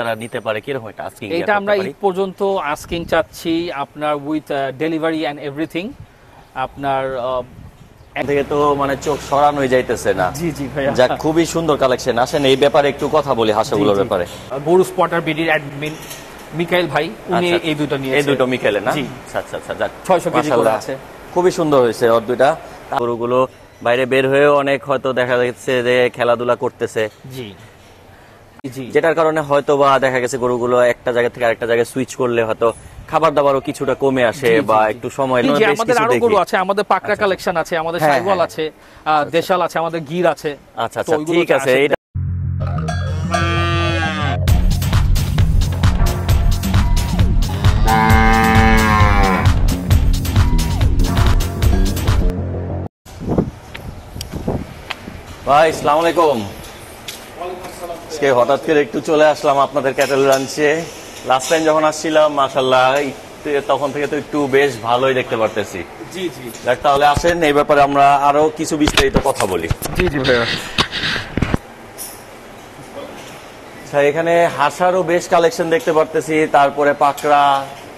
তারা নিতে পারে কিরকম একটা আস্কিং এটা আমরা ঈদ পর্যন্ত আস্কিং চাচ্ছি আপনার উইথ ডেলিভারি এন্ড এভরিথিং আপনার থেকে তো মানে চোখ সরানো হয়ে যাইতেছে না। জি জি ভাইয়া, যাক খুবই সুন্দর কালেকশন। আসেন এই ব্যাপারে একটু কথা বলি হাঁসগুলোর ব্যাপারে। গরু স্পটার বিডির অ্যাডমিন মিকাইল ভাই উনি এই দুটো নিয়ে এই দুটো মিকাইলের না? জি আচ্ছা আচ্ছা, যাক 600 কেজি করে আছে, খুবই সুন্দর হয়েছে ওর দুইটা। গরুগুলো বাইরে বের হয়েও অনেক হয়তো দেখা যাচ্ছে যে খেলাধুলা করতেছে, জি জি, যেটার কারণে হয়তো বা দেখা গেছে গরুগুলো একটা জায়গা থেকে আরেকটা জায়গায় সুইচ করলে হয়তো খাবার দাবারও কিছুটা কমে আসে বা একটু সময় লাগে। আমাদের আরো গরু আছে, আমাদের পাকড়া কালেকশন আছে, আমাদের সাইওয়াল আছে, দেশাল আছে, আমাদের গির আছে। আচ্ছা আচ্ছা, ঠিক আছে। এটা ভাই আসসালামু আলাইকুম। আজকে হঠাৎ করে একটু চলে আসলাম আপনাদের ক্যাটেল রাঞ্চে। লাস্ট টাইম যখন আসছিলাম মাশাআল্লাহ তখন থেকে তো একটু বেশ ভালোই দেখতে পারতেছি। জি জি, তাহলে আসেন এই ব্যাপারে আমরা আরো কিছু বিস্তারিত কথা বলি। জি জি ভাইয়া। আচ্ছা, এখানে হাঁসারও বেশ কালেকশন দেখতে পারতেছি, তারপরে পাকড়া,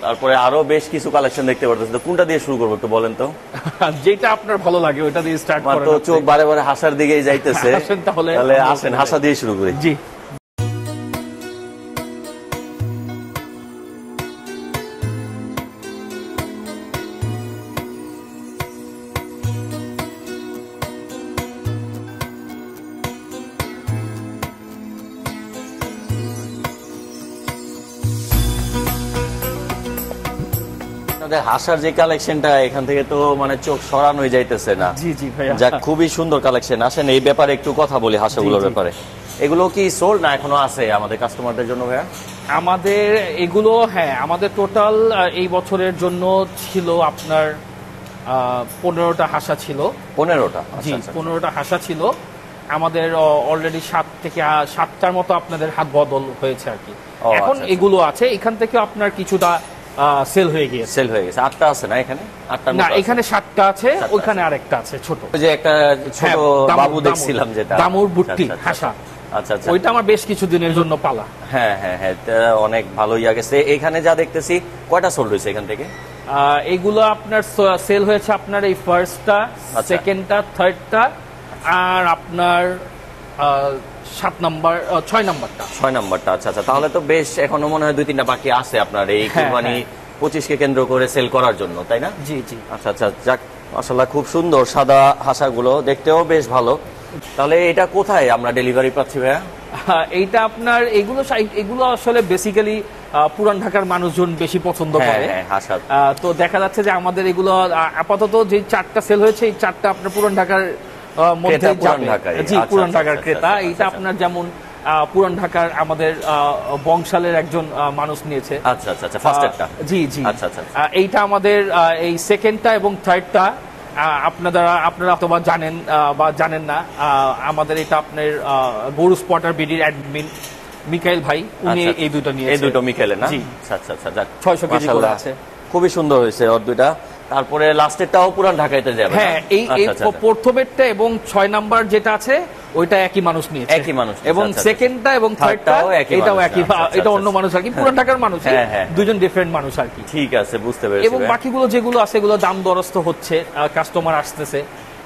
তারপরে আরো বেশ কিছু কালেকশন দেখতে পারতেছি। তো কোনটা দিয়ে শুরু করবো একটু বলেন তো? যেটা আপনার ভালো লাগে ওটা দিয়ে স্টার্ট করেন। তো চোখ বারে বারে হাঁসার দিকেই যাইতেছে, তাহলে আসেন হাঁসা দিয়ে শুরু করি। জি, হাঁসার যে কালেকশনটা এখান থেকে তো মানে চোখ সরানো হয়ে যাইতেছে না। জি জি ভাইয়া, যাক খুবই সুন্দর কালেকশন। আসেন এই ব্যাপারে একটু কথা বলি হাঁসগুলোর ব্যাপারে। এগুলো কি সোল্ড না এখনো আছে আমাদের কাস্টমারদের জন্য ভাইয়া? আমাদের এগুলো আমাদের টোটাল এই বছরের জন্য ছিল আপনার 15টা হাঁসা ছিল। 15টা? জি, 15টা হাঁসা ছিল আমাদের। অলরেডি 7টার মতো আপনাদের হাত বদল হয়েছে আর কি। এখন এগুলো আছে, এখান থেকে আপনার কিছুটা সেল হয়ে গিয়েছে। 8টা আছে না এখানে? 8টা না, এখানে 7টা আছে, ওইখানে আরেকটা আছে ছোট। ওই যে একটা ছোট বাবু দেখছিলাম যেটা দামুর বুট্টি হাঁসা, আচ্ছা আচ্ছা, ওইটা আমার বেশ কিছুদিনের জন্য পালা। হ্যাঁ হ্যাঁ হ্যাঁ, অনেক ভালোই গেছে। এখানে যা দেখতেছি কয়টা সোল্ড হয়েছে এখান থেকে? এগুলো আপনার সেল হয়েছে আপনার এই ফার্স্টটা, সেকেন্ডটা, থার্ডটা, আর আপনার 6 নাম্বারটা। আচ্ছা আচ্ছা, তাহলে তো বেশ এখনো মনে হয় 2-3টা বাকি আছে আপনার এই কুরবানি 25কে কেন্দ্র করে সেল করার জন্য, তাই না? জি জি। আচ্ছা আচ্ছা, যাক মাশাআল্লাহ খুব সুন্দর সাদা হাঁসাগুলো, দেখতেও বেশ ভালো। তাহলে এটা কোথায় আমরা ডেলিভারি পাচ্ছি ভাইয়া? এইটা আপনার এগুলো আসলে বেসিক্যালি পুরান ঢাকার মানুষজন বেশি পছন্দ করে। তো দেখা যাচ্ছে যে আমাদের এগুলো আপাতত যে 4টা সেল হয়েছে, এই 4টা আপনার পুরান ঢাকার মধ্যে যাবে। জি, পুরান ঢাকার ক্রেতা। এইটা আপনার যেমন পুরান ঢাকার আমাদের বংশালের একজন মানুষ নিয়েছে। আচ্ছা আচ্ছা আচ্ছা, ফার্স্টটা। জি জি, আচ্ছা আচ্ছা। এইটা আমাদের এই সেকেন্ডটা এবং থার্ডটা আপনারা অথবা জানেন বা জানেন না, আমাদের এটা আপনার গরু স্পটার বিডির অ্যাডমিন মিকাইল ভাই উনি এই দুটো নিয়েছে। এই দুটো মিকাইলের না? জি। আচ্ছা আচ্ছা আচ্ছা, যাক 600 কেজি করে আছে, খুবই সুন্দর হয়েছে ওর দুইটা। তারপরে লাস্টেরটাও পুরান ঢাকাইতে যাবে? হ্যাঁ, এই প্রথমেরটা এবং 6 নাম্বার যেটা আছে ওইটা একই মানুষ নিয়েছে, একই মানুষ। এবং সেকেন্ডটা এবং থার্ডটা এটাও একই, এটা অন্য মানুষ আর কি, পুরান ঢাকার মানুষ, দুজন ডিফারেন্ট মানুষ আর কি। ঠিক আছে, বুঝতে পেরেছি। এবং বাকিগুলো যেগুলো আছে এগুলো দাম দরস্ত হচ্ছে, কাস্টমার আসতেছে,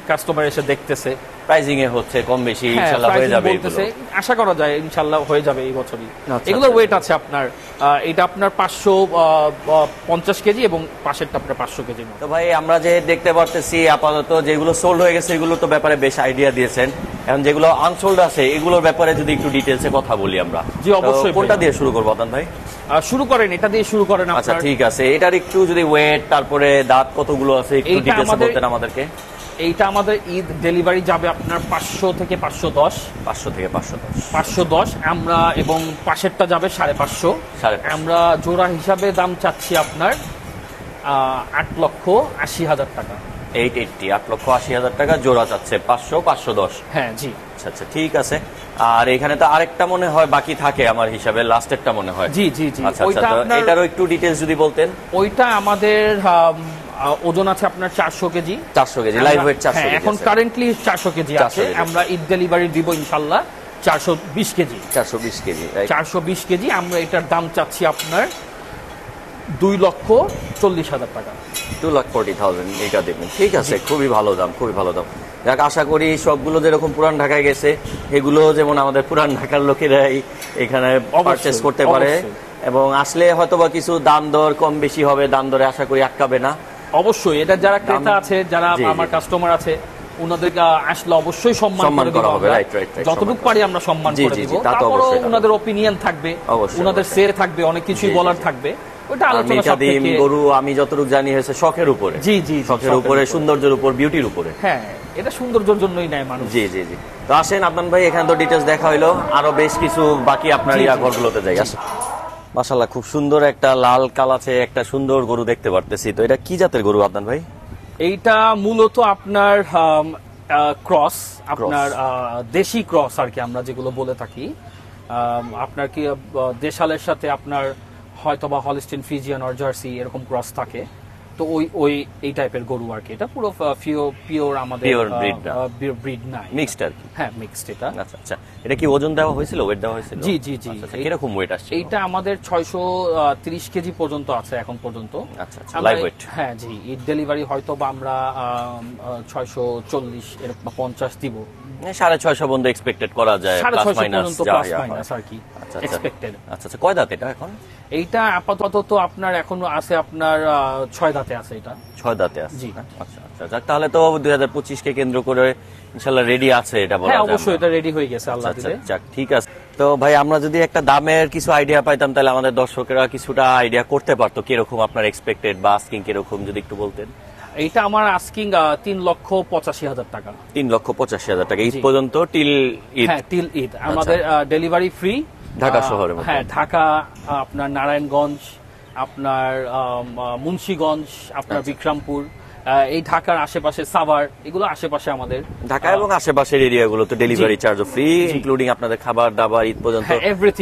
কাস্টমার এসে দেখতেছে, প্রাইজিং এ হচ্ছে কম বেশি ইনশাআল্লাহ হয়ে যাবে, বলতেছে আশা করা যায় ইনশাআল্লাহ হয়ে যাবে এই বছরই। এগুলো ওয়েট আছে আপনার, এটা আপনার 550 কেজি এবং পাশেরটা আপনার 500 কেজি। তো ভাই আমরা যে দেখতে পারতেছি আপাতত যেগুলো সোল্ড হয়ে গেছে এগুলো তো ব্যাপারে বেশ আইডিয়া দিয়েছেন, এখন যেগুলো আনসোল্ড আছে এগুলোর ব্যাপারে যদি একটু ডিটেইলসে কথা বলি আমরা। জি অবশ্যই। কোনটা দিয়ে শুরু করব আদান ভাই? শুরু করেন, এটা দিয়ে শুরু করেন। আচ্ছা ঠিক আছে, এটার একটু যদি ওয়েট তারপরে দাঁত কতগুলো আছে একটু ডিটেইলসে বলতেন আমাদেরকে। এইটা আমাদের ঈদ ডেলিভারি যাবে আপনার 500 থেকে 510। 500 থেকে 510, 510 আমরা, এবং পাশেরটা যাবে 550। আমরা জোড়া হিসাবে দাম চাচ্ছি আপনার 8,80,000 টাকা। 8,80,000 টাকা জোড়া চাচ্ছে, 500 510। হ্যাঁ জি। আচ্ছা আচ্ছা, ঠিক আছে। আর এখানে তো আরেকটা মনে হয় বাকি থাকে আমার হিসাবে, লাস্টেরটা মনে হয়। জি জি জি। আচ্ছা আচ্ছা, এটারও একটু ডিটেইলস যদি বলতেন। ওইটা আমাদের ওজন আছে আপনার 400 KG. 400 KG live weight 400 KG এখন কারেন্টলি 400 কেজি আছে। আমরা ঈদ ডেলিভারি দিব ইনশাআল্লাহ 420 কেজি। 420 KG, 420 KG. আমরা এটার দাম চাচ্ছি আপনার 2,40,000 টাকা। 2,40,000 এটা দেবেন, ঠিক আছে। খুবই ভালো দাম, খুবই ভালো দাম। যাক, আশা করি সবগুলো যেরকম পুরান ঢাকায় গেছে এগুলো যেমন আমাদের পুরান ঢাকার লোকেরাই এখানে পারচেস করতে পারে, এবং আসলে হয়তোবা কিছু দাম দর কম বেশি হবে, দাম দরে আশা করি আটকাবে না। অবশ্যই এটা যারা ক্রেতা আছে, যারা আমার কাস্টমার আছে, ওনাদেরকে আসলে অবশ্যই সম্মান করা হবে। যতটুকু পারি আমরা সম্মান করে দিব। তারপরও ওনাদের অপিনিয়ন থাকবে, ওনাদের শেয়ার থাকবে, অনেক কিছুই বলার থাকবে। ওটা আলোচনা সাপেক্ষে। গরু আমি যতটুকু জানি হয়েছে শখের উপরে। জি জি, শখের উপরে, সৌন্দর্যের উপর, বিউটির উপরে। হ্যাঁ, এটা সৌন্দর্যের জন্যই নেয় মানুষ। জি জি জি। তো আসেন আদনান ভাই, এখানে তো ডিটেইলস দেখা হইলো, আরো বেশ কিছু বাকি আপনার ঘরগুলোতে যাই। আসেন। মাশাআল্লাহ, খুব সুন্দর একটা লাল কালাচে একটা সুন্দর গরু দেখতে পারতেছি। তো এটা কি জাতের গরু আদনান ভাই? এইটা মূলত আপনার ক্রস, আপনার দেশি ক্রস আর কি, আমরা যেগুলো বলে থাকি। আপনার কি দেশালের সাথে আপনার হয়তোবা হলিস্টিন ফ্রিজিয়ান আর জার্সি এরকম ক্রস থাকে, তো ওই এই টাইপের গরু আর কি। এটা পুরো পিওর আমাদের ব্রিড না, মিক্সড আর কি। হ্যাঁ, মিক্সড এটা। আচ্ছা আচ্ছা। এটা কি ওজন দেওয়া হয়েছিল, ওয়েট দেওয়া হয়েছিল? জি জি জি। কিরকম ওয়েট আসছে? এইটা আমাদের 630 কেজি পর্যন্ত আছে এখন পর্যন্ত। আচ্ছা আচ্ছা, লাইভ ওয়েট। হ্যাঁ জি, ঈদ ডেলিভারি হয়তো বা আমরা 640 এরকম 50 দিব। 650 পর্যন্ত এক্সপেক্টেড করা যায়, প্লাস মাইনাস আর কি এক্সপেক্টেড। আচ্ছা আচ্ছা। কয় দাঁত এটা এখন? এইটা আপাতত আপনার এখনো আছে আপনার 6 দাঁতে আছে। এটা 6 দাঁতে আছে। জি। আচ্ছা আচ্ছা। যাক, তাহলে তো 2025 কে কেন্দ্র করে ইনশাআল্লাহ রেডি আছে এটা বলা যায়। হ্যাঁ, অবশ্যই এটা রেডি হয়ে গেছে আল্লাহ দিলে। যাক, ঠিক আছে। তো ভাই, আমরা যদি একটা দামের কিছু আইডিয়া পাইতাম তাহলে আমাদের দর্শকেরা কিছুটা আইডিয়া করতে পারতো কিরকম আপনার এক্সপেক্টেড বা আস্কিং কিরকম, যদি একটু বলতেন। এইটা আমার আস্কিং 3,85,000 টাকা। 3,85,000 টাকা ঈদ পর্যন্ত, টিল ঈদ। হ্যাঁ, টিল ঈদ। আমাদের ডেলিভারি ফ্রি ঢাকা শহরে। হ্যাঁ, ঢাকা, আপনার নারায়ণগঞ্জ, আপনার মুন্সিগঞ্জ, আপনার বিক্রমপুর, এই ঢাকার আশেপাশে সাভার, এগুলো আশেপাশে আমাদের ঢাকা এবং আশেপাশের এরিয়াগুলোতে ডেলিভারি চার্জ ফ্রি, ইনক্লুডিং আপনাদের খাবার দাবার ঈদ পর্যন্ত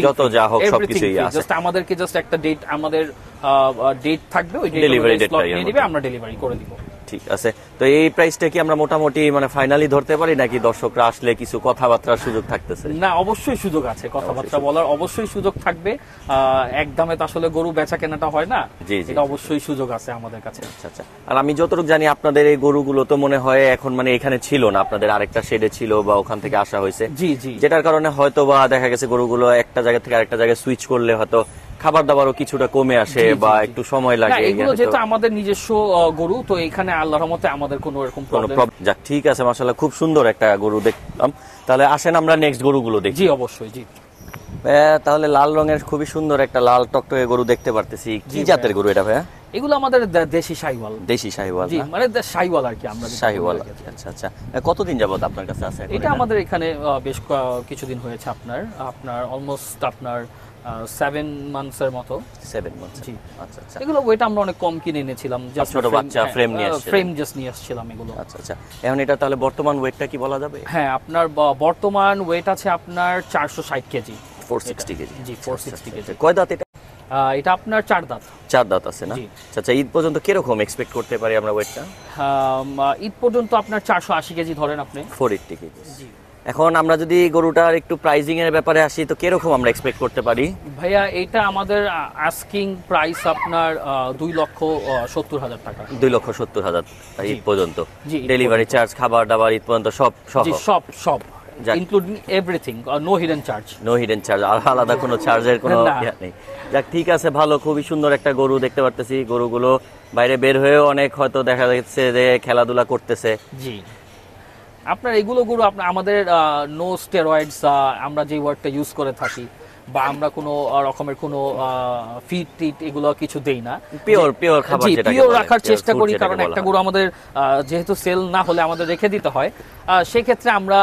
যত যা হোক সবকিছুই আছে। জাস্ট আমাদেরকে একটা ডেট, আমাদের ডেট থাকবে, ওই ডেলিভারি ডেটটা নিয়ে দিবে, আমরা ডেলিভারি করে দিব। ঠিক আছে। তো এই প্রাইসটা কি আমরা মোটামুটি মানে ফাইনালি ধরতে পারি, নাকি দর্শকরা আসলে কিছু কথাবার্তার সুযোগ থাকতেছে? না, অবশ্যই সুযোগ আছে, কথাবার্তা বলার অবশ্যই সুযোগ থাকবে। একদমে তো আসলে গরু বেচা কেনাটা হয় না, এটা অবশ্যই সুযোগ আছে আমাদের কাছে। আচ্ছা আচ্ছা। আর আমি যতটুকু জানি আপনাদের এই গরুগুলো তো মনে হয় এখন মানে এখানে ছিল না, আপনাদের আরেকটা শেডে ছিল বা ওখান থেকে আসা হয়েছে। জি জি। যেটার কারণে হয়তো বা দেখা গেছে গরুগুলো একটা জায়গা থেকে আরেকটা জায়গায় সুইচ করলে হয়তো খাবার দাবারও কিছুটা কমে আসে বা একটু সময় লাগে। এগুলো যেহেতু আমাদের নিজস্ব গরু, তো এখানে আল্লাহর রহমতে আমাদের কোনো এরকম প্রবলেম। যাক, ঠিক আছে। মাশাআল্লাহ, খুব সুন্দর একটা গরু দেখলাম। তাহলে আসেন আমরা নেক্সট গরুগুলো দেখি। জি অবশ্যই। জি, তাহলে লাল রঙের খুবই সুন্দর একটা লাল টকটকে গরু দেখতে পারতেছি। কি জাতের গরু এটা ভাইয়া? এগুলো আমাদের দেশি শাহিওয়াল। দেশি শাহিওয়াল? জি, মানে শাহিওয়াল আর কি, আমরা শাহিওয়াল। আচ্ছা আচ্ছা। কতদিন যাবত আপনার কাছে আছে এটা? আমাদের এখানে বেশ কিছুদিন হয়েছে, আপনার অলমোস্ট আপনার 7 মান্থসের মতো। 7 মান্থস। জি। আচ্ছা আচ্ছা। এগুলো ওয়েট আমরা অনেক কম কিনে এনেছিলাম, জাস্ট ছোট বাচ্চা ফ্রেম জাস্ট নিয়ে আসছিলাম এগুলো। আচ্ছা আচ্ছা। এখন এটা তাহলে বর্তমান ওয়েটটা কি বলা যাবে? হ্যাঁ, আপনার বর্তমান ওয়েট আছে আপনার 460 কেজি। 460 কেজি। জি, 460 কেজি। কয় দাঁত এটা? এটা আপনার 4 দাঁত। 4 দাঁত আছে না? আচ্ছা। ঈদ পর্যন্ত কিরকম এক্সপেক্ট করতে পারি আমরা ওয়েটটা? ঈদ পর্যন্ত আপনার 480 কেজি ধরেন আপনি। 480 কেজি। জি। এখন আমরা যদি গরুটার একটু প্রাইজিং এর ব্যাপারে আসি, তো কিরকম আমরা এক্সপেক্ট করতে পারি? ভাইয়া, এটা আমাদের আস্কিং প্রাইস আপনার 2,70,000 টাকা। 2,70,000 ঈদ পর্যন্ত। ডেলিভারি চার্জ, খাবার দাবার ঈদ পর্যন্ত সব সব including everything, no hidden charge. No hidden charge, আর আলাদা কোনো চার্জের কোনো নেই। যাক, ঠিক আছে। ভালো, খুবই সুন্দর একটা গরু দেখতে পারতেছি। গরুগুলো বাইরে বের হয়েও অনেক হয়তো দেখা যাচ্ছে যে খেলাধুলা করতেছে। জি। আপনার এগুলো গরু আমাদের নো স্টেরয়েডস, আমরা যে ওয়ার্ডটা ইউজ করে থাকি, বা আমরা কোনো রকমের কোনো ফিড টিট এগুলো কিছু দেই না। পিওর খাবার, যেটা পিওর রাখার চেষ্টা করি, কারণ একটা গরু আমাদের যেহেতু সেল না হলে আমাদের রেখে দিতে হয়, সেই ক্ষেত্রে আমরা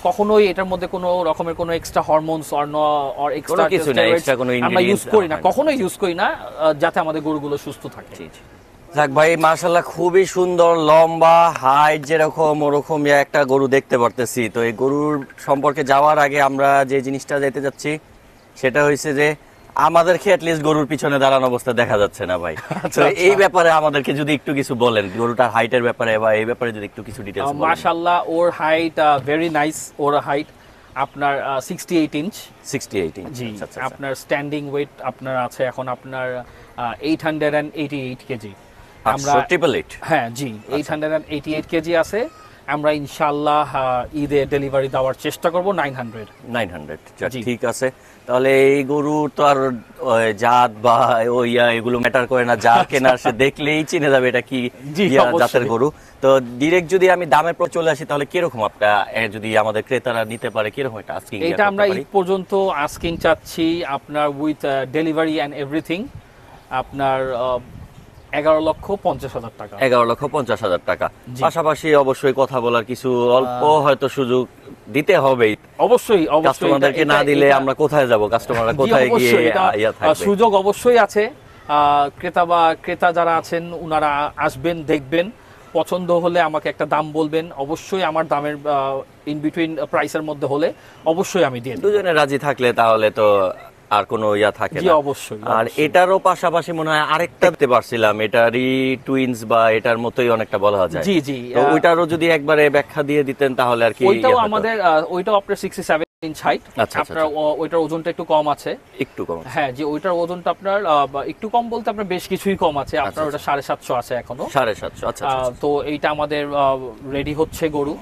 কখনোই এটার মধ্যে কোনো রকমের কোনো এক্সট্রা হরমোনস অর এক্সট্রা কিছু না, এক্সট্রা কোনো আমরা ইউজ করি না, কখনোই ইউজ করি না, যাতে আমাদের গরুগুলো সুস্থ থাকে। যাক ভাই, মাশাআল্লাহ, খুবই সুন্দর লম্বা হাইট যেরকম ওরকম একটা গরু দেখতে পারতেছি। তো এই গরুর সম্পর্কে যাওয়ার আগে আমরা যে জিনিসটা যেতে যাচ্ছি সেটা হয়েছে যে আমাদেরকে অ্যাটলিস্ট গরুর পিছনে দাঁড়ানো অবস্থা দেখা যাচ্ছে না ভাই। তো এই ব্যাপারে আমাদেরকে যদি একটু কিছু বলেন, গরুটার হাইটের ব্যাপারে বা এই ব্যাপারে যদি একটু কিছু ডিটেইলস বলেন। মাশাআল্লাহ, ওর হাইট ভেরি নাইস। ওর হাইট আপনার 68 ইঞ্চ। 68 ইঞ্চ, জি। আচ্ছা আচ্ছা। আপনার স্ট্যান্ডিং ওয়েট আপনার আছে এখন আপনার 888 কেজি। আমরা 888, হ্যাঁ জি, 888 কেজি আছে। আমরা ইনশাআল্লাহ ঈদে ডেলিভারি দেওয়ার চেষ্টা করব 900। জি, ঠিক আছে। তাহলে এই গরু তো আর জাত বা এগুলো ম্যাটার করে না, যা কেনা সে দেখলেই চিনে যাবে এটা কি জাতের গরু। তো ডিরেক্ট যদি আমি দামের পর চলে আসি তাহলে কিরকম আপনার যদি আমাদের ক্রেতারা নিতে পারে কিরকম এটা আস্কিং? এটা আমরা ঈদ পর্যন্ত আস্কিং চাচ্ছি আপনার উইথ ডেলিভারি এন্ড এভরিথিং আপনার 11,50,000 টাকা। 11,50,000 টাকা। পাশাপাশি অবশ্যই কথা বলার কিছু অল্প হয়তো সুযোগ দিতে হবে। অবশ্যই কাস্টমারদেরকে না দিলে আমরা কোথায় যাব? কাস্টমাররা কোথায় গিয়ে থাকবে? সুযোগ অবশ্যই আছে। ক্রেতা যারা আছেন উনারা আসবেন, দেখবেন, পছন্দ হলে আমাকে একটা দাম বলবেন, অবশ্যই আমার দামের ইন বিটুইন প্রাইসের মধ্যে হলে অবশ্যই আমি দিয়ে দেব। দুজনে রাজি থাকলে তাহলে তো আর কোনো থাকে জি না। অবশ্যই। আর এটারও পাশাপাশি মনে হয় আরেকটা দেখতে পারছিলাম, এটারই টুইনস বা এটার মতোই অনেকটা বলা যায়। জি জি। তো ওইটারও যদি একবারে ব্যাখ্যা দিয়ে দিতেন তাহলে আর কি। ওইটাও আমাদের ওইটাও আপনার 67 ইঞ্চ হাইট। আপনার ওইটার ওজনটা একটু কম আছে। একটু কম? হ্যাঁ জি, ওইটার ওজনটা আপনার একটু কম বলতে আপনার বেশ কিছুই কম আছে। আপনার ওটা 750 আছে এখনো। 750, আচ্ছা। তো এইটা আমাদের রেডি হচ্ছে গরু।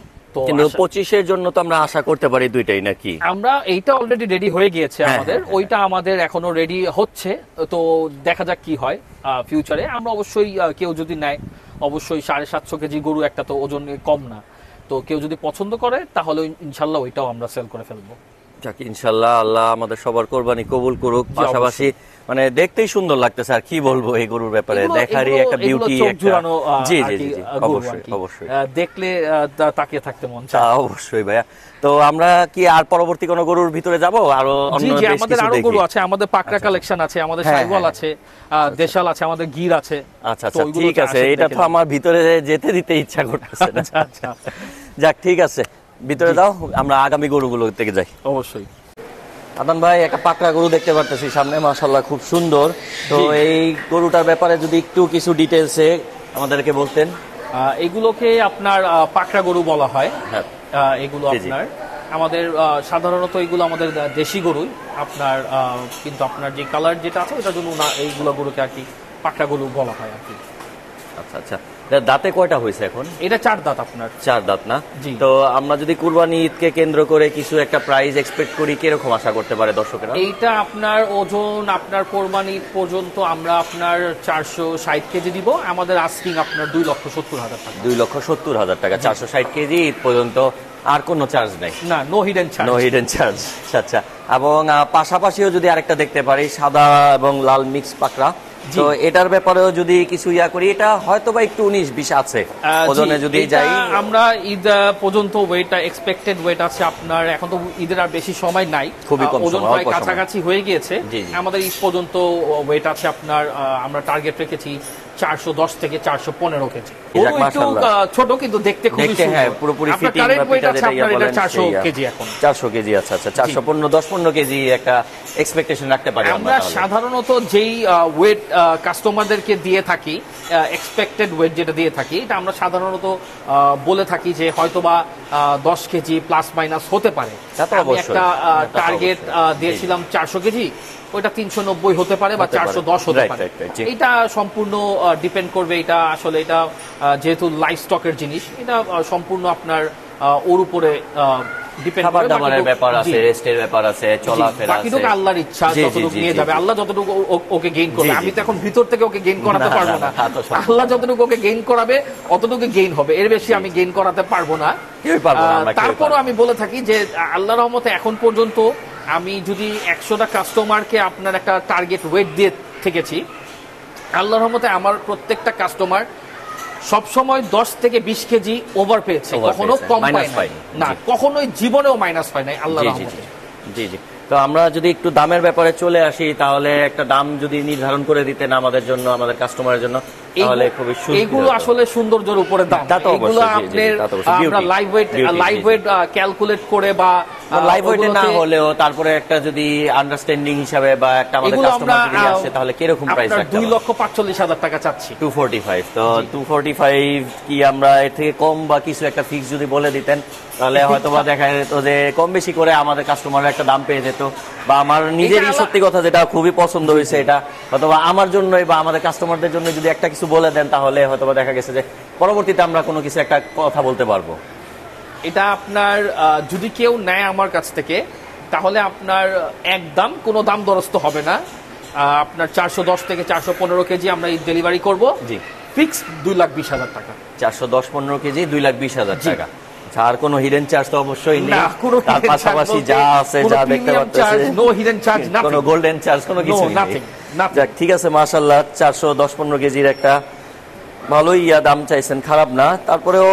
কিন্তু 25-এর জন্য তো আমরা আশা করতে পারি দুইটাই নাকি? আমরা এইটা অলরেডি রেডি হয়ে গিয়েছে আমাদের, ওইটা আমাদের এখনো রেডি হচ্ছে। তো দেখা যাক কি হয় ফিউচারে। আমরা অবশ্যই কেউ যদি নেয় অবশ্যই 750 কেজি গরু একটা তো ওজন কম না। তো কেউ যদি পছন্দ করে তাহলে ইনশাল্লাহ ওইটাও আমরা সেল করে ফেলবো। যাক ইনশাল্লাহ, আল্লাহ আমাদের সবার কোরবানি কবুল করুক। পাশাপাশি মানে দেখতেই সুন্দর লাগতেছে, আর কি বলবো এই গরুর ব্যাপারে, দেখারই একটা বিউটি, জি জি জি, অবশ্যই অবশ্যই দেখলে তাকিয়ে থাকতে মন চায়। অবশ্যই ভাইয়া। তো আমরা কি আর পরবর্তী কোন গরুর ভিতরে যাব? আরো অন্য বেশ কিছু আমাদের আরো গরু আছে, আমাদের পাকড়া কালেকশন আছে, আমাদের শাইওয়াল আছে, দেশাল আছে, আমাদের গির আছে। আচ্ছা আচ্ছা, ঠিক আছে। এটা তো আমার ভিতরে যেতে দিতে ইচ্ছা করতেছে না। আচ্ছা যাক ঠিক আছে, ভিতরে দাও, আমরা আগামী গরুগুলো থেকে যাই। অবশ্যই। আদান ভাই, একটা পাকড়া গরু দেখতে পারতেছি সামনে, মাশাআল্লাহ খুব সুন্দর। তো এই গরুটার ব্যাপারে যদি একটু কিছু ডিটেইলসে আমাদেরকে বলতেন। এগুলোকে আপনার পাকড়া গরু বলা হয়। হ্যাঁ, এগুলো আপনার আমাদের সাধারণত এগুলো আমাদের দেশি গরু আপনার, কিন্তু আপনার যে কালার যেটা আছে ওটার জন্য এইগুলো গরুকে আর কি পাকড়া গরু বলা হয় আর কি। আচ্ছা আচ্ছা। দাঁতে কয়টা হয়েছে এখন? এটা 4 দাঁত আপনার। 4 দাঁত না? তো আমরা যদি কুরবানি ঈদকে কেন্দ্র করে কিছু একটা প্রাইস এক্সপেক্ট করি, কিরকম আশা করতে পারে দর্শকেরা? এইটা আপনার ওজন আপনার কোরবানি ঈদ পর্যন্ত আমরা আপনার 460 কেজি দিব। আমাদের আস্কিং আপনার 2,70,000 টাকা। 2,70,000 টাকা, 460 কেজি ঈদ পর্যন্ত। আর কোনো চার্জ নাই? না, no hidden charge. No hidden charge, আচ্ছা আচ্ছা। এবং পাশাপাশিও যদি আরেকটা দেখতে পারি, সাদা এবং লাল মিক্স পাকড়া, তো এটার ব্যাপারেও যদি কিছু করি, এটা হয়তো বা একটু 19-20 আছে ওজনে যদি যাই। আমরা ঈদ পর্যন্ত ওয়েটটা এক্সপেক্টেড ওয়েট আছে আপনার, এখন তো ঈদের আর বেশি সময় নাই, খুবই কম, ওজন প্রায় কাছাকাছি হয়ে গিয়েছে। আমাদের ঈদ পর্যন্ত ওয়েট আছে আপনার, আমরা টার্গেট রেখেছি 410 থেকে 415 কেজি। ছোট কিন্তু দেখতে খুবই সুন্দর, পুরোপুরি ফিটিং। আপনার এটা 400 কেজি এখন। 400 কেজি, আচ্ছা আচ্ছা। 415, 10-15 কেজি একটা এক্সপেকটেশন রাখতে পারি আমরা। সাধারণত যেই ওয়েট কাস্টমারদেরকে দিয়ে থাকি, এক্সপেক্টেড ওয়েট যেটা দিয়ে থাকি, এটা আমরা সাধারণত বলে থাকি যে হয়তোবা 10 কেজি প্লাস মাইনাস হতে পারে। একটা টার্গেট দিয়েছিলাম 400 কেজি, ওইটা 390 হতে পারে বা 410 হতে পারে। এটা সম্পূর্ণ ডিপেন্ড করবে। এটা আসলে এটা যেহেতু লাইভ স্টকের জিনিস, এটা সম্পূর্ণ আপনার ওর উপরে ডিপেন্ড করে। খাবারের ব্যাপার আছে, রেস্টের ব্যাপার আছে, চলাফেরা আছে, বাকিটুকু আল্লাহর ইচ্ছা, যতটুকু নিয়ে যাবে আল্লাহ, যতটুকু ওকে গেইন করবে। আমি তো এখন ভিতর থেকে ওকে গেইন করাতে পারবো না। আল্লাহ যতটুকু ওকে গেইন করাবে অতটুকু গেইন হবে, এর বেশি আমি গেইন করাতে পারবো না। তারপরও আমি বলে থাকি যে আল্লাহর রহমতে এখন পর্যন্ত আমি যদি 100টা কাস্টমারকে আপনার একটা টার্গেট ওয়েট দিয়ে থেকেছি, আল্লাহর রহমতে আমার প্রত্যেকটা কাস্টমার সবসময় 10 থেকে 20 কেজি ওভার পেয়েছে, কখনো কম পায় না, কখনোই জীবনেও মাইনাস পায় নাই আল্লাহর রহমতে। জি জি। তো আমরা যদি একটু দামের ব্যাপারে চলে আসি, তাহলে একটা দাম যদি নির্ধারণ করে দিতেন আমাদের জন্য, আমাদের কাস্টমারের জন্য, তাহলে খুবই সুন্দর। এগুলো আসলে সৌন্দর্যের উপরে দাম। এগুলো আপনার আমরা লাইভ ওয়েট ক্যালকুলেট করে বা লাইভ ওয়েটে না হলেও তারপরে একটা যদি আন্ডারস্ট্যান্ডিং হিসাবে বা একটা আমাদের কাস্টমার যদি আসে তাহলে কি রকম প্রাইস রাখতে 2,45,000 টাকা চাচ্ছি। 245, তো 245 কি আমরা এর থেকে কম বা কিছু একটা ফিক্স যদি বলে দিতেন তাহলে হয়তোবা দেখা যেত যে কম বেশি করে আমাদের কাস্টমাররা একটা দাম পেয়ে যেত, বা আমার নিজেরই সত্যি কথা যেটা খুবই পছন্দ হয়েছে এটা হয়তোবা আমার জন্যই বা আমাদের কাস্টমারদের জন্য যদি একটা কিছু বলে দেন তাহলে হয়তোবা দেখা গেছে যে পরবর্তীতে আমরা কোনো কিছু একটা কথা বলতে পারবো। এটা আপনার যদি কেউ নেয় আমার কাছ থেকে তাহলে আপনার একদম কোনো দাম দরস্ত হবে না। আপনার 410 থেকে 415 কেজি আমরা এই ডেলিভারি করব। জি, ফিক্স 2,20,000 টাকা। 410-15 কেজি 2,20,000 টাকা। আর কোনো হিডেন চার্জ তো অবশ্যই নেই, তার পাশাপাশি যা আছে যা দেখতে পাচ্ছেন নো হিডেন চার্জ, কোনো গোল্ডেন চার্জ কোনো কিছু নেই। যাক ঠিক আছে, মাশাআল্লাহ 410-15 কেজির একটা ভালোই দাম চাইছেন, খারাপ না। তারপরেও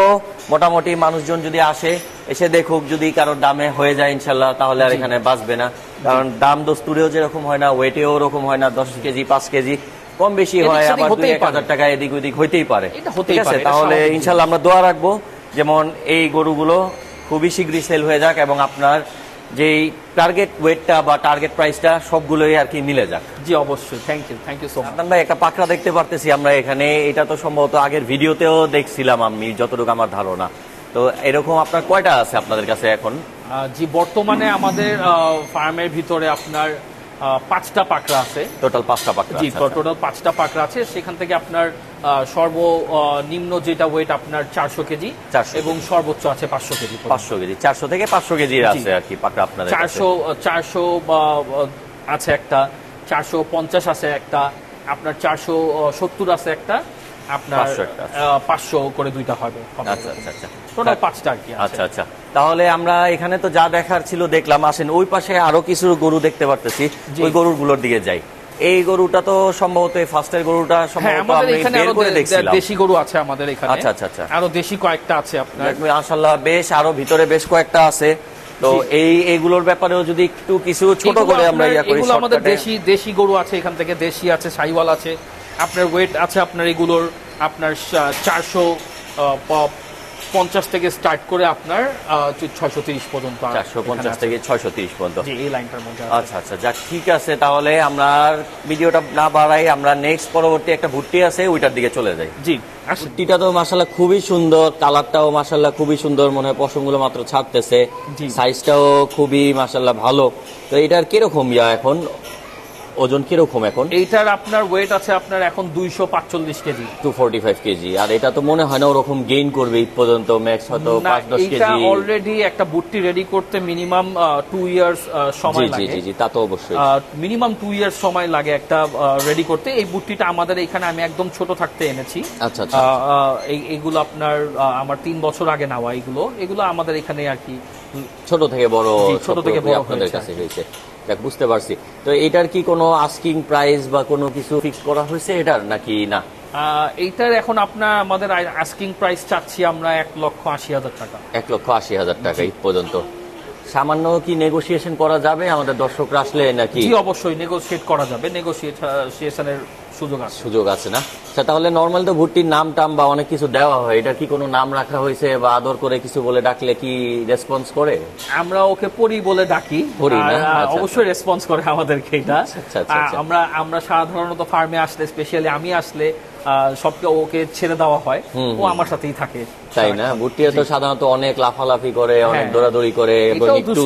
মোটামুটি মানুষজন যদি আসে এসে দেখুক, যদি কারোর দামে হয়ে যায় ইনশাল্লাহ তাহলে আর এখানে বাঁচবে না, কারণ দাম দস্তুরেও যেরকম হয় না ওয়েটেও ওরকম হয় না, 10 কেজি 5 কেজি কম বেশি হয়, আবার 2-1,000 টাকা এদিক ওদিক হইতেই পারে। ঠিক আছে, তাহলে ইনশাল্লাহ আমরা দোয়া রাখবো যেমন এই গরুগুলো খুবই শীঘ্রই সেল হয়ে যাক এবং আপনার যেই টার্গেট ওয়েটটা বা টার্গেট প্রাইসটা সবগুলোই আর কি মিলে যাক। জি অবশ্যই, থ্যাংক ইউ সো মাচ। ভাই একটা পাকড়া দেখতে পারতেছি আমরা এখানে, এটা তো সম্ভবত আগের ভিডিওতেও দেখছিলাম আমি যতটুকু আমার ধারণা। তো এরকম আপনার কয়টা আছে আপনাদের কাছে এখন? জি বর্তমানে আমাদের ফার্মের ভিতরে আপনার 5টা পাকড়া আছে। টোটাল 5টা পাকড়া? জি টোটাল 5টা পাকড়া আছে। সেখান থেকে আপনার সর্বনিম্ন যেটা ওয়েট আপনার 400 কেজি এবং সর্বোচ্চ আছে 500 কেজি। 500 কেজি, 400 থেকে 500 কেজি আছে আর কি পাকড়া আপনাদের কাছে? 400 আছে একটা, 450 আছে একটা, আপনার 470 আছে একটা, আপনার 500 করে দুইটা হবে। আচ্ছা আচ্ছা আচ্ছা, টোটাল 5টা আর কি। আচ্ছা আচ্ছা, তাহলে আমরা এখানে তো যা দেখার ছিল দেখলাম, আসেন ওই পাশে আরো কিছু গরু দেখতে পারতেছি, ওই গরুগুলোর দিকে যাই। এই গরুটা তো সম্ভবত এই ফার্স্টের গরুটা সম্ভবত আমি বের করে দেখছিলাম। দেশি গরু আছে আমাদের এখানে। আচ্ছা আচ্ছা আচ্ছা, আরো দেশি কয়েকটা আছে আপনার মাশাআল্লাহ, বেশ আরো ভিতরে বেশ কয়েকটা আছে। তো এইগুলোর ব্যাপারেও যদি একটু কিছু ছোট করে আমরা ইয়া করি। এগুলো আমাদের দেশি গরু আছে, এখান থেকে দেশি আছে, সাইওয়াল আছে। আপনার ওয়েট আছে আপনার এগুলোর আপনার 450 থেকে স্টার্ট করে আপনার 630 পর্যন্ত। 450 থেকে 630 পর্যন্ত এই লাইনটার মধ্যে। আচ্ছা আচ্ছা, যাক ঠিক আছে, তাহলে আমরা ভিডিওটা না বাড়াই, আমরা নেক্সট পরবর্তী একটা ভুট্টি আছে ওইটার দিকে চলে যাই। জি, ভুট্টিটা তো মাশাআল্লাহ খুবই সুন্দর, কালারটাও মাশাআল্লাহ খুবই সুন্দর, মনে হয় পশমগুলো মাত্র ছাড়তেছে, সাইজটাও খুবই মাশাআল্লাহ ভালো। তো এটার কিরকম এখন ওজন কিরকম এখন? এইটার আপনার ওয়েট আছে আপনার এখন 245 কেজি, 245 কেজি। আর এটা তো মনে হয় না ওরকম গেইন করবে ঈদ পর্যন্ত, ম্যাক্স হয়তো 5-10 কেজি। এটা অলরেডি একটা বুট্টি রেডি করতে মিনিমাম 2 ইয়ার্স সময় লাগে। জি জি, তা তো অবশ্যই মিনিমাম 2 ইয়ার্স সময় লাগে একটা রেডি করতে। এই বুট্টিটা আমাদের এখানে আমি একদম ছোট থাকতে এনেছি। আচ্ছা আচ্ছা, এইগুলো আপনার আমার 3 বছর আগে নেওয়া। এগুলো আমাদের এখানে আর কি ছোট থেকে বড় আপনাদের কাছে হয়েছে। বুঝতে পারছি। তো এটার কি কোনো আস্কিং প্রাইস বা কোনো কিছু ফিক্স করা হয়েছে এটার নাকি না? এইটার এখন আপনার আমাদের আস্কিং প্রাইস চাচ্ছি আমরা 1,80,000 টাকা। 1,80,000 টাকা ঈদ পর্যন্ত। সামান্য কি নেগোসিয়েশন করা যাবে আমাদের দর্শকরা আসলে নাকি? জি অবশ্যই নেগোসিয়েট করা যাবে, নেগোসিয়েশনের সুযোগ আছে না? আচ্ছা, তাহলে নরমাল তো ভুট্টির নাম টাম বা অনেক কিছু দেওয়া হয়, এটা কি কোনো নাম রাখা হয়েছে বা আদর করে কিছু বলে ডাকলে কি রেসপন্স করে? আমরা ওকে পরি বলে ডাকি, অবশ্যই রেসপন্স করে আমাদেরকে এটা। আমরা সাধারণত ফার্মে আসলে, স্পেশালি আমি আসলে সবকে ওকে ছেড়ে দেওয়া হয়, ও আমার সাথেই থাকে। তাই না? ভুট্টিয়া তো সাধারণত অনেক লাফালাফি করে, অনেক দৌড়াদৌড়ি করে এবং একটু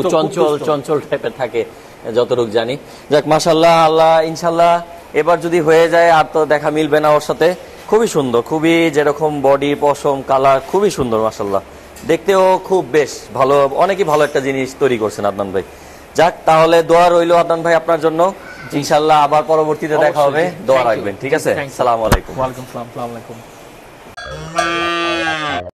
চঞ্চল টাইপের থাকে যতটুকু জানি। যাক মাশাআল্লাহ, আল্লাহ ইনশাআল্লাহ এবার যদি হয়ে যায় আর তো দেখা মিলবে না ওর সাথে। খুবই সুন্দর, খুবই যেরকম বডি পশম কালার খুবই সুন্দর মাশাআল্লাহ, দেখতেও খুব বেশ ভালো, অনেকই ভালো একটা জিনিস তৈরি করছেন আদনান ভাই। যাক, তাহলে দোয়া রইল আদনান ভাই আপনার জন্য, ইনশাআল্লাহ আবার পরবর্তীতে দেখা হবে, দোয়া রাখবেন। ঠিক আছে, আসসালামু আলাইকুম। ওয়ালাইকুম আসসালাম।